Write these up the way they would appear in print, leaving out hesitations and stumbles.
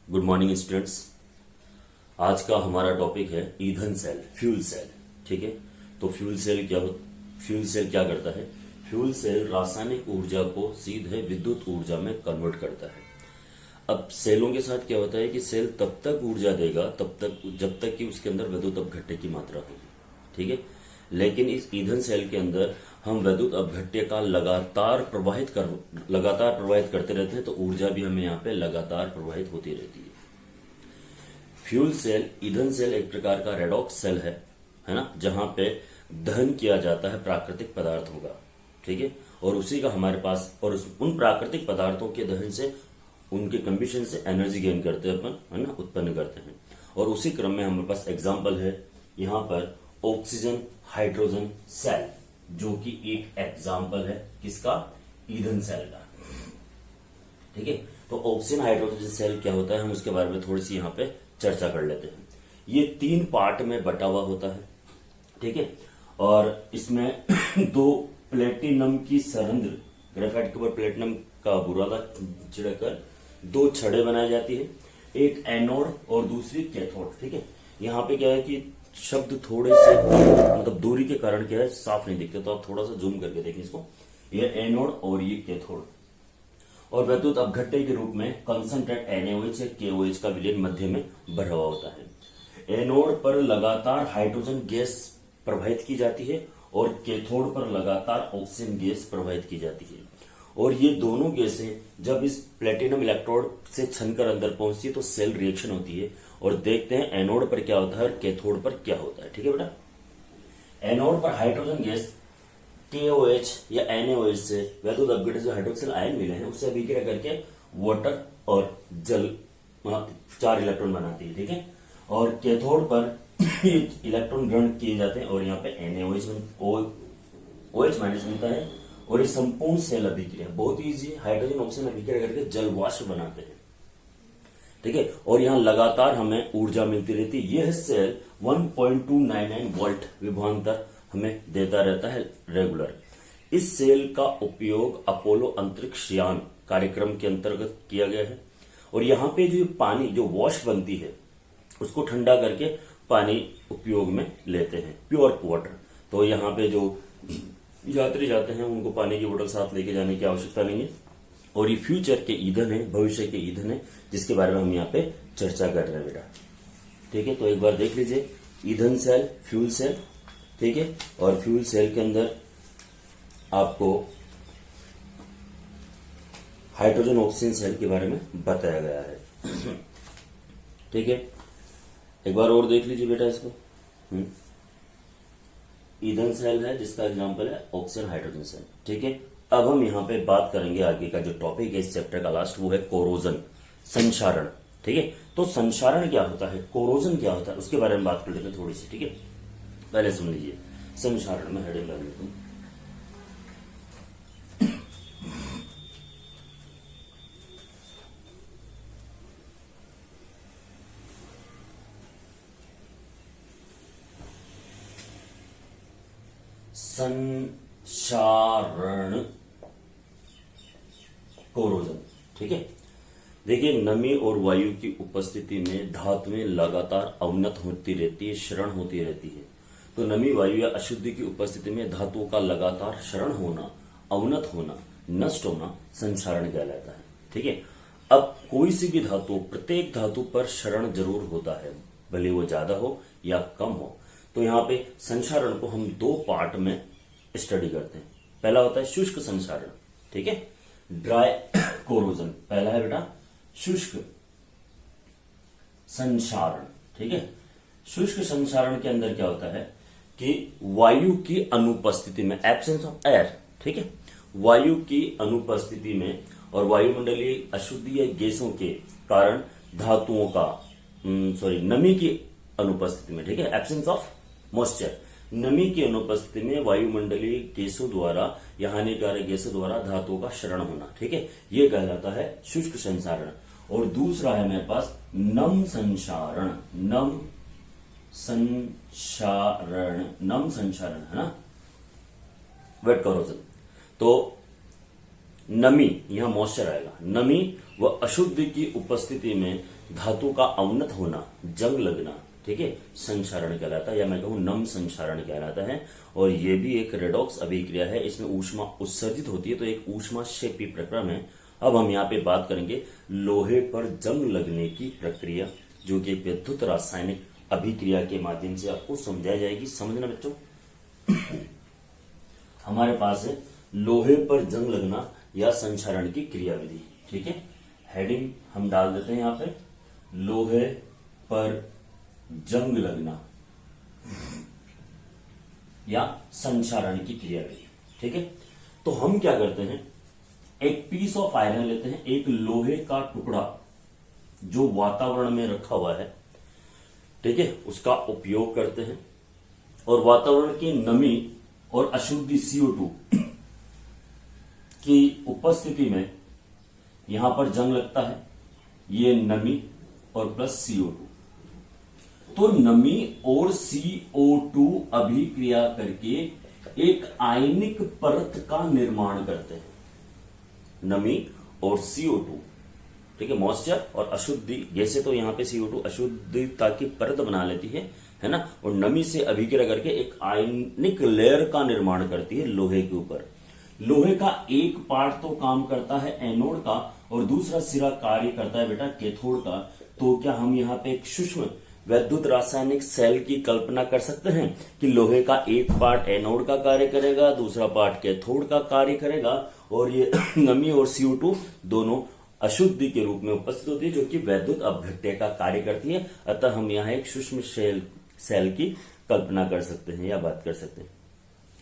Good morning students. आज का हमारा टॉपिक है ईंधन सेल, फ्यूल सेल। ठीक है, तो फ्यूल सेल क्या करता है? फ्यूल सेल रासायनिक ऊर्जा को सीधे विद्युत ऊर्जा में कन्वर्ट करता है। अब सेलों के साथ क्या होता है कि सेल तब तक ऊर्जा देगा जब तक कि उसके अंदर विद्युत अपघट्य की मात्रा होगी। ठीक है, लेकिन इस ईंधन सेल के अंदर हम विद्युत अपघट्य का लगातार प्रवाहित करते रहते हैं, तो ऊर्जा भी हमें यहाँ पे लगातार प्रवाहित होती रहती है। फ्यूल सेल, ईंधन सेल एक प्रकार का रेडॉक्स सेल है ना, जहां पे दहन किया जाता है प्राकृतिक पदार्थों का। ठीक है, और उसी का हमारे पास उन प्राकृतिक पदार्थों के दहन से, उनके कंबशन से एनर्जी गेन करते हैं अपन, है ना, उत्पन्न करते हैं। और उसी क्रम में हमारे पास एग्जाम्पल है यहाँ पर ऑक्सीजन हाइड्रोजन सेल, जो कि एक एग्जाम्पल है किसका? ईंधन सेल का। ठीक है, तो ऑक्सीजन हाइड्रोजन सेल क्या होता है, हम उसके बारे में थोड़ी सी यहाँ पे चर्चा कर लेते हैं। ये 3 पार्ट में बटा हुआ होता है। ठीक है, और इसमें 2 प्लेटिनम की सरंध्र, ग्रेफाइट के ऊपर प्लेटिनम का बुरादा छिड़कर 2 छड़ें बनाई जाती है, एक एनोड और दूसरी कैथोड। ठीक है, यहाँ पे क्या है कि शब्द थोड़े से मतलब दूरी के कारण क्या है साफ नहीं दिखते, तो आप थोड़ा सा जूम करके देखें इसको। ये एनोड और ये कैथोड, और विद्युत अपघट्य के रूप में कंसंट्रेट NaOH या KOH का विलयन मध्य में भरा हुआ होता है। एनोड पर लगातार हाइड्रोजन गैस प्रवाहित की जाती है और कैथोड पर लगातार ऑक्सीजन गैस प्रवाहित की जाती है। और ये दोनों गैसें जब इस प्लेटिनम इलेक्ट्रोड से छनकर अंदर पहुंचती है तो सेल रिएक्शन होती है, और देखते हैं एनोड पर क्या होता है और कैथोड पर क्या होता है। ठीक है बेटा, एनोड पर हाइड्रोजन गैस KOH या NaOH से विद्युत अपघट्य से हाइड्रोक्सिल आयन मिले हैं, उससे अभिक्रिया करके वाटर और जल 4 इलेक्ट्रॉन बनाती है। ठीक है, और कैथोड पर इलेक्ट्रॉन ग्रहण किए जाते हैं और यहाँ पे OH माइनस मिलता है, और ये संपूर्ण सेल अभिक्रिया बहुत ईजी है। हाइड्रोजन ऑक्सीजन अभिक्रिया करके जल वाष्प बनाते हैं। ठीक है, और यहाँ लगातार हमें ऊर्जा मिलती रहती है। यह सेल 1.299 वोल्ट विभवांतर हमें देता रहता है रेगुलर। इस सेल का उपयोग अपोलो अंतरिक्ष यान कार्यक्रम के अंतर्गत किया गया है, और यहाँ पे जो पानी, जो वाष्प बनती है, उसको ठंडा करके पानी उपयोग में लेते हैं, प्योर वाटर। तो यहाँ पे जो यात्री जाते हैं उनको पानी की बोतल साथ लेके जाने की आवश्यकता नहीं है। और ये फ्यूचर के ईंधन है, भविष्य के ईंधन है, जिसके बारे में हम यहाँ पे चर्चा कर रहे हैं बेटा। ठीक है, तो एक बार देख लीजिए, ईंधन सेल, फ्यूल सेल। ठीक है, और फ्यूल सेल के अंदर आपको हाइड्रोजन ऑक्सीजन सेल के बारे में बताया गया है। ठीक है, एक बार और देख लीजिए बेटा इसको। ईंधन सेल है जिसका एग्जांपल है ऑक्सीजन हाइड्रोजन सेल। ठीक है, अब हम यहाँ पे बात करेंगे आगे का जो टॉपिक है इस चैप्टर का लास्ट, वो है कोरोजन, संक्षारण। ठीक है, तो संक्षारण क्या होता है, कोरोजन क्या होता है, उसके बारे में बात कर लेते हैं थोड़ी सी। ठीक है, पहले सुन लीजिए संक्षारण में हेडिंग लगा लेता हूं। संक्षारण, कोरोजन। ठीक है, देखिए, नमी और वायु की उपस्थिति में धातुएं लगातार अवनत होती रहती है, क्षरण होती रहती है। तो नमी, वायु या अशुद्धि की उपस्थिति में धातुओं का लगातार क्षरण होना, अवनत होना, नष्ट होना संक्षारण कहलाता है। ठीक है, अब कोई सी भी धातु, प्रत्येक धातु पर क्षरण जरूर होता है, भले वो ज्यादा हो या कम हो। तो यहाँ पे संक्षारण को हम 2 पार्ट में स्टडी करते हैं। पहला होता है शुष्क संक्षारण। ठीक है, ड्राई कोरोजन पहला है बेटा, शुष्क संक्षारण। ठीक है, शुष्क संक्षारण के अंदर क्या होता है कि वायु की अनुपस्थिति में, एब्सेंस ऑफ एयर। ठीक है, वायु की अनुपस्थिति में और वायुमंडलीय अशुद्धि या गैसों के कारण धातुओं का नमी की अनुपस्थिति में, ठीक है, एब्सेंस ऑफ मॉइस्चर, नमी की अनुपस्थिति में वायुमंडलीय गैसों द्वारा या हानिकारक गैसों द्वारा धातुओं का क्षरण होना। ठीक है, यह कहलाता है शुष्क संक्षारण। और दूसरा है मेरे पास नम संक्षारण, नम संक्षारण है ना, वेट कोरोजन। तो नमी, यहां मॉइस्चर आएगा, नमी व अशुद्धि की उपस्थिति में धातु का अवनत होना, जंग लगना, ठीक है, संक्षारण कहलाता है, या मैं कहूं नम संक्षारण कहलाता है। और ये भी एक रेडॉक्स अभिक्रिया है, इसमें ऊष्मा उत्सर्जित होती है, तो एक ऊष्माक्षेपी प्रक्रम है। अब हम यहाँ पे बात करेंगे लोहे पर जंग लगने की प्रक्रिया, जो कि एक विद्युत रासायनिक अभिक्रिया के माध्यम से आपको समझाई जाएगी। समझना बच्चों, हमारे पास है लोहे पर जंग लगना या संक्षारण की क्रियाविधि, ठीक है। हेडिंग हम डाल देते हैं यहाँ पे, लोहे पर जंग लगना या संक्षारण की क्रियाविधि, ठीक है। तो हम क्या करते हैं, एक पीस ऑफ आयरन लेते हैं, एक लोहे का टुकड़ा जो वातावरण में रखा हुआ है, ठीक है, उसका उपयोग करते हैं और वातावरण की नमी और अशुद्धि CO2 की उपस्थिति में यहां पर जंग लगता है। ये नमी और प्लस CO2, तो नमी और CO2 अभिक्रिया करके एक आयनिक परत का निर्माण करते हैं। नमी और CO2, ठीक है, मॉइस्चर और अशुद्धि गैसें, तो यहां पे CO2 अशुद्धता की परत बना लेती है ना, और नमी से अभिक्रिया करके एक आयनिक लेयर का निर्माण करती है लोहे के ऊपर। लोहे का एक पार्ट तो काम करता है एनोड का और दूसरा सिरा कार्य करता है बेटा कैथोड का। तो क्या हम यहाँ पे एक सूक्ष्म वैद्युत रासायनिक सेल की कल्पना कर सकते हैं कि लोहे का एक पार्ट एनोड का कार्य करेगा, दूसरा पार्ट कैथोड का कार्य करेगा, और ये नमी और CO2 दोनों अशुद्धि के रूप में उपस्थित होती है, जो कि वैद्युत अपघट्य का कार्य करती है। अतः हम यहाँ एक सूक्ष्म सेल की कल्पना कर सकते हैं या बात कर सकते हैं।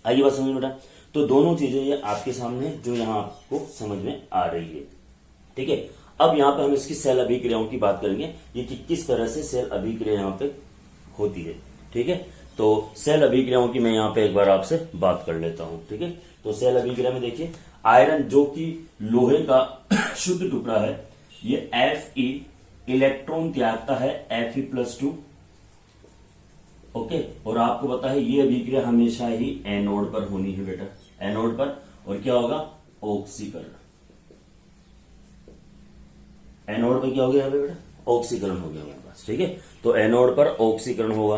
आइए बात समझ में बेटा, तो दोनों चीजें ये आपके सामने जो यहाँ आपको समझ में आ रही है, ठीक है। अब यहाँ पे हम इसकी सेल अभिक्रियाओं की बात करेंगे, ये कि किस तरह से सेल अभिक्रिया यहाँ पे होती है, ठीक है। तो सेल अभिक्रियाओं की मैं यहाँ पे एक बार आपसे बात कर लेता हूं, ठीक है। तो सेल अभिक्रिया में देखिए, आयरन जो कि लोहे का शुद्ध टुकड़ा है, ये Fe इलेक्ट्रॉन त्यागता है Fe+2, ओके। और आपको पता है ये अभिक्रिया हमेशा ही एनोड पर होनी है बेटा, एनोड पर। और क्या होगा, ऑक्सीकरण। एनोड पर क्या हो गया यहाँ पे बेटा, ऑक्सीकरण हो गया हमारे पास, ठीक है। तो एनोड पर ऑक्सीकरण होगा,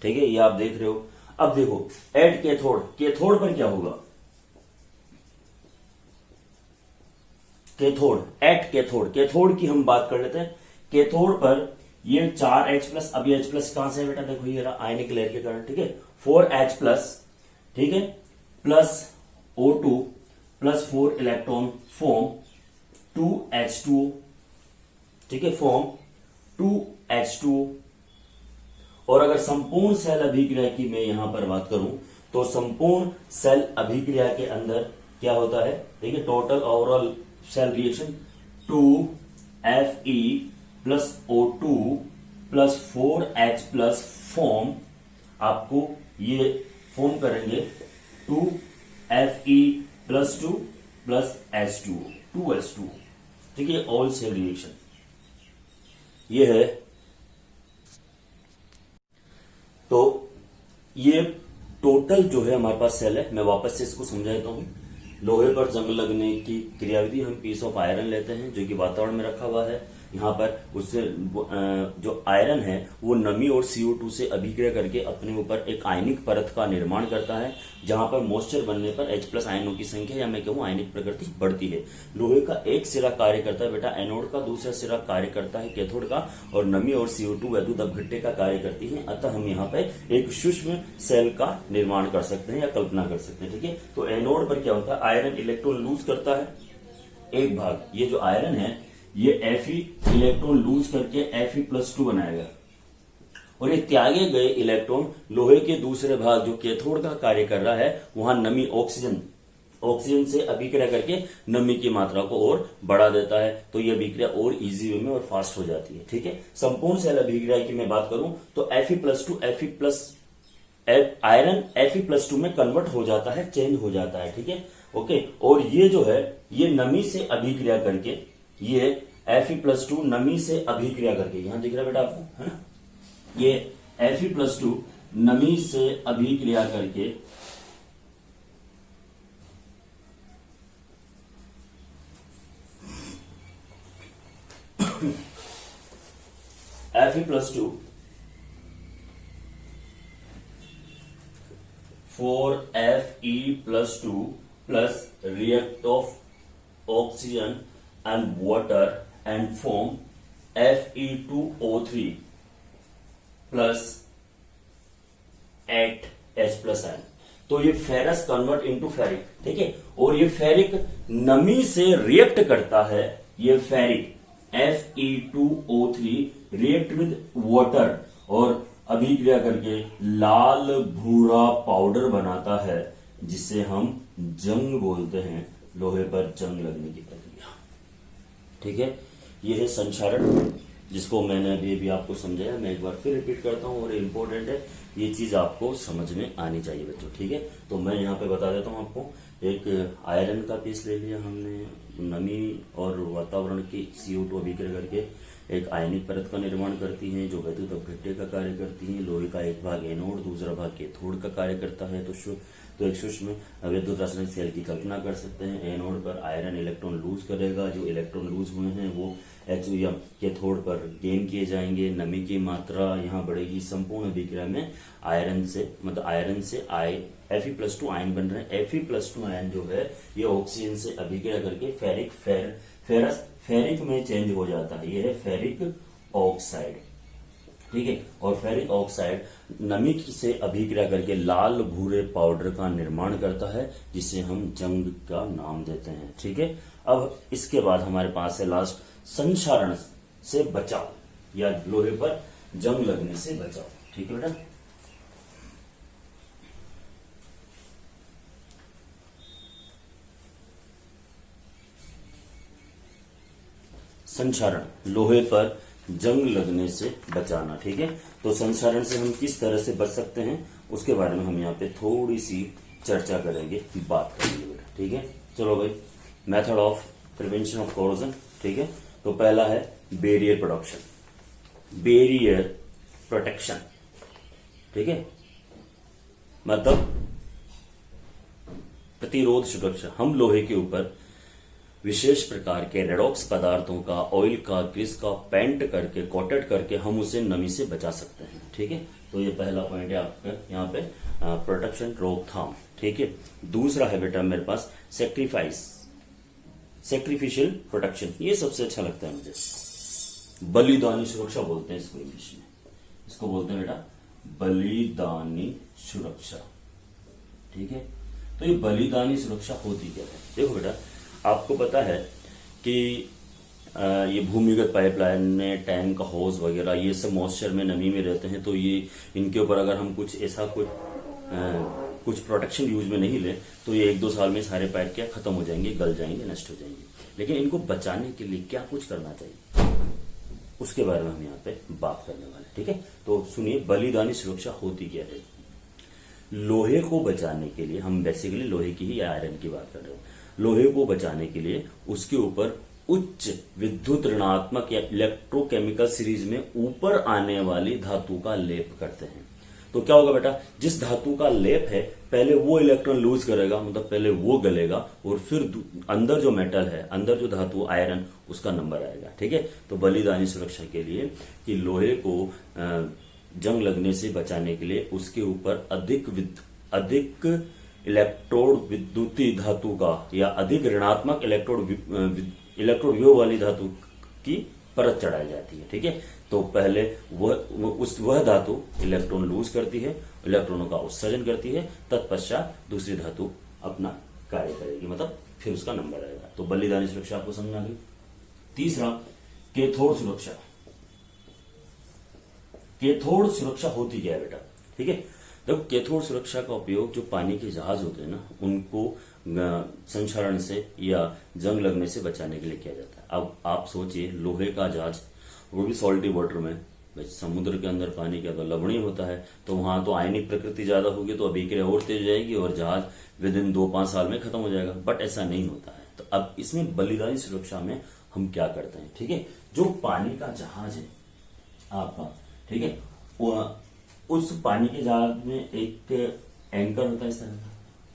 ठीक है, ये आप देख रहे हो। अब देखो एट कैथोड, कैथोड पर क्या होगा, कैथोड, एट कैथोड, कैथोड की हम बात कर लेते हैं। कैथोड पर ये 4H+, अब ये H+ कहां से है बेटा, देखो ये रहा आयनिक लेयर के कारण, ठीक है। 4H+, ठीक है, plus O2 plus 4 electron form 2H2O, ठीक है, फॉर्म 2H2O। और अगर संपूर्ण सेल अभिक्रिया की मैं यहां पर बात करूं, तो संपूर्ण सेल अभिक्रिया के अंदर क्या होता है, देखिए, total overall cell reaction 2Fe plus O2 plus 4H+ form, आपको ये फॉर्म करेंगे 2Fe+2 प्लस H2O, 2H2O, ठीक है, ऑल सेल रिएक्शन ये है। तो ये टोटल जो है हमारे पास सेल है, मैं वापस से इसको समझा देता हूं। लोहे पर जंग लगने की क्रियाविधि, हम पीस ऑफ आयरन लेते हैं जो कि वातावरण में रखा हुआ है, यहाँ पर उससे जो आयरन है वो नमी और CO2 से अभिक्रिया करके अपने ऊपर एक आयनिक परत का निर्माण करता है, जहां पर मॉइस्चर बनने पर H+ आयनों की संख्या या मैं कहूं आयनिक प्रकृति बढ़ती है। लोहे का एक सिरा कार्य करता है बेटा एनोड का, दूसरा सिरा कार्य करता है कैथोड का, और नमी और CO2 वैद्युत अपघट्य का कार्य करती है। अतः हम यहाँ पे एक सूक्ष्म सेल का निर्माण कर सकते हैं या कल्पना कर सकते हैं, ठीक है। तो एनोड पर क्या होता है, आयरन इलेक्ट्रॉन लूज करता है एक भाग, ये जो आयरन है ये Fe इलेक्ट्रॉन लूज करके Fe+2 बनाएगा, और ये त्यागे गए इलेक्ट्रॉन लोहे के दूसरे भाग जो कैथोड का कार्य कर रहा है, वहां नमी ऑक्सीजन से अभिक्रिया करके नमी की मात्रा को और बढ़ा देता है। तो ये अभिक्रिया और इजी वे में और फास्ट हो जाती है, ठीक है। संपूर्ण सेल अभिक्रिया की मैं बात करूं तो Fe+2 आयरन Fe+2 में कन्वर्ट हो जाता है, चेंज हो जाता है, ठीक है, ओके। और ये जो है ये नमी से अभिक्रिया करके, ये Fe+2 नमी से अभिक्रिया करके, यहां दिख रहा है बेटा आपको, है ना, ये Fe+2 नमी से अभिक्रिया करके Fe+2 for Fe+2 plus react of oxygen and water and form Fe2O3 plus 8H+N। तो ये फेरस कन्वर्ट इनटू फेरिक, ठीक है, और ये फेरिक नमी से रिएक्ट करता है। ये ferric Fe2O3 react with water और अभिक्रिया करके लाल भूरा पाउडर बनाता है, जिसे हम जंग बोलते हैं, लोहे पर जंग लगने की प्रक्रिया। ठीक है, ये है संक्षारण, जिसको मैंने अभी आपको समझाया। मैं एक बार फिर रिपीट करता हूँ और इम्पोर्टेंट है, ये चीज आपको समझ में आनी चाहिए बच्चों। ठीक है, तो मैं यहाँ पे बता देता हूँ आपको। एक आयरन का पीस ले लिया हमने, नमी और वातावरण की CO2 अभिक्रिया करके एक आयनिक परत का निर्माण करती है, जो वैद्युत अपघट्य का कार्य करती है। लोहे का एक भाग एनोड, दूसरा भाग कैथोड का कार्य करता है। तो एक सूक्ष्म विद्युत रासायनिक सेल की कल्पना कर सकते हैं। एनोड पर आयरन इलेक्ट्रॉन लूज करेगा, जो इलेक्ट्रॉन लूज हुए हैं वो HO कैथोड पर गेन किए जाएंगे। नमी की मात्रा यहाँ बढ़ेगी। संपूर्ण अभिक्रिया में आयरन से Fe+2 आयन बन रहे हैं। Fe+2 आयन जो है ये ऑक्सीजन से अभिक्रिया करके फेरिक में चेंज हो जाता है। ये है फेरिक ऑक्साइड। ठीक है, और फेरिक ऑक्साइड नमी से अभिक्रिया करके लाल भूरे पाउडर का निर्माण करता है, जिसे हम जंग का नाम देते हैं। ठीक है, अब इसके बाद हमारे पास है लास्ट संक्षारण से बचाव या लोहे पर जंग लगने से बचाव। ठीक है बेटा, संक्षारण लोहे पर जंग लगने से बचाना। ठीक है, तो संक्षारण से हम किस तरह से बच सकते हैं उसके बारे में हम यहाँ पे थोड़ी सी चर्चा करेंगे, बात करेंगे बेटा। ठीक है, चलो भाई, method of prevention of corrosion. ठीक है, तो पहला है बैरियर प्रोटेक्शन। ठीक है, मतलब प्रतिरोध सुरक्षा। हम लोहे के ऊपर विशेष प्रकार के रेडॉक्स पदार्थों का, ऑयल का, ग्रीस का पेंट करके, कोटेड करके हम उसे नमी से बचा सकते हैं। ठीक है, तो ये पहला पॉइंट है आपका यहाँ पे, प्रोटेक्शन, रोकथाम। ठीक है, दूसरा है बेटा मेरे पास सैक्रिफिशियल प्रोटेक्शन। ये सबसे अच्छा लगता है मुझे, बलिदानी सुरक्षा बोलते हैं इसको इंग्लिश में। इसको बोलते हैं बेटा बलिदानी सुरक्षा। ठीक है, तो ये बलिदानी सुरक्षा होती क्या है? देखो बेटा, आपको पता है कि ये भूमिगत पाइपलाइन में टैंक, हौज वगैरह ये सब मॉइस्चर में, नमी में रहते हैं। तो ये इनके ऊपर अगर हम कुछ प्रोटेक्शन यूज में नहीं ले तो ये 1-2 साल में सारे पाइप क्या खत्म हो जाएंगे, गल जाएंगे, नष्ट हो जाएंगे। लेकिन इनको बचाने के लिए क्या कुछ करना चाहिए, उसके बारे में हम यहाँ पे बात करने वाले। ठीक है, तो सुनिए, बलिदानी सुरक्षा होती क्या है। लोहे को बचाने के लिए, हम बेसिकली लोहे की ही या आयरन की बात कर रहे हैं, लोहे को बचाने के लिए उसके ऊपर उच्च विद्युत ऋणात्मक या इलेक्ट्रोकेमिकल सीरीज में ऊपर आने वाली धातु का लेप करते हैं। तो क्या होगा बेटा, जिस धातु का लेप है पहले वो इलेक्ट्रॉन लूज करेगा, मतलब पहले वो गलेगा, और फिर अंदर जो मेटल है, अंदर जो धातु आयरन, उसका नंबर आएगा। ठीक है, तो बलिदानी सुरक्षा के लिए कि लोहे को जंग लगने से बचाने के लिए उसके ऊपर अधिक इलेक्ट्रोड विद्युतीय धातु का या अधिक ऋणात्मक इलेक्ट्रोड विभव वाली धातु की परत चढ़ाई जाती है। ठीक है, तो पहले वह धातु इलेक्ट्रॉन लूज करती है, इलेक्ट्रॉनों का उत्सर्जन करती है, तत्पश्चात दूसरी धातु अपना कार्य करेगी, मतलब फिर उसका नंबर आएगा। तो बलिदानी सुरक्षा आपको समझ आ गई। तीसरा, कैथोड सुरक्षा। कैथोड सुरक्षा होती क्या है बेटा? ठीक है, देखो, कैथोड सुरक्षा का उपयोग जो पानी के जहाज होते हैं ना, उनको संक्षारण से या जंग लगने से बचाने के लिए किया जाता है। अब आप सोचिए, लोहे का जहाज, वो भी सॉल्टी वाटर में, समुद्र के अंदर पानी क्या तो लवणीय होता है, तो वहां तो आयनिक प्रकृति ज्यादा होगी, तो अभिक्रिया और तेज हो जाएगी और जहाज विद इन 2-5 साल में खत्म हो जाएगा। बट ऐसा नहीं होता है। तो अब इसमें बलिदानी सुरक्षा में हम क्या करते हैं? ठीक है, जो पानी का जहाज है आपका, ठीक है, उस पानी के जहाज में एक एंकर होता है इस तरह का।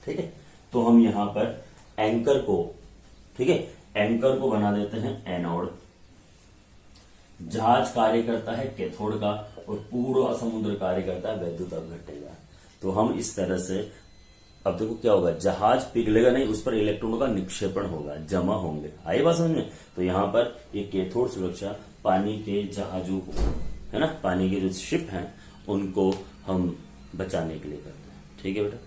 ठीक है, तो हम यहां पर एंकर को, ठीक है, एंकर को बना देते हैं एनोड। जहाज कार्य करता है कैथोड का और पूरा समुद्र कार्य करता है वैद्युत अपघट्य का। तो हम इस तरह से, अब देखो क्या होगा, जहाज पिघलेगा नहीं, उस पर इलेक्ट्रॉनों का निक्षेपण होगा, जमा होंगे। आई बात समझ में? तो यहां पर ये कैथोड सुरक्षा पानी के जहाजों को, है ना, पानी के जो शिप हैं उनको हम बचाने के लिए करते हैं। ठीक है बेटा।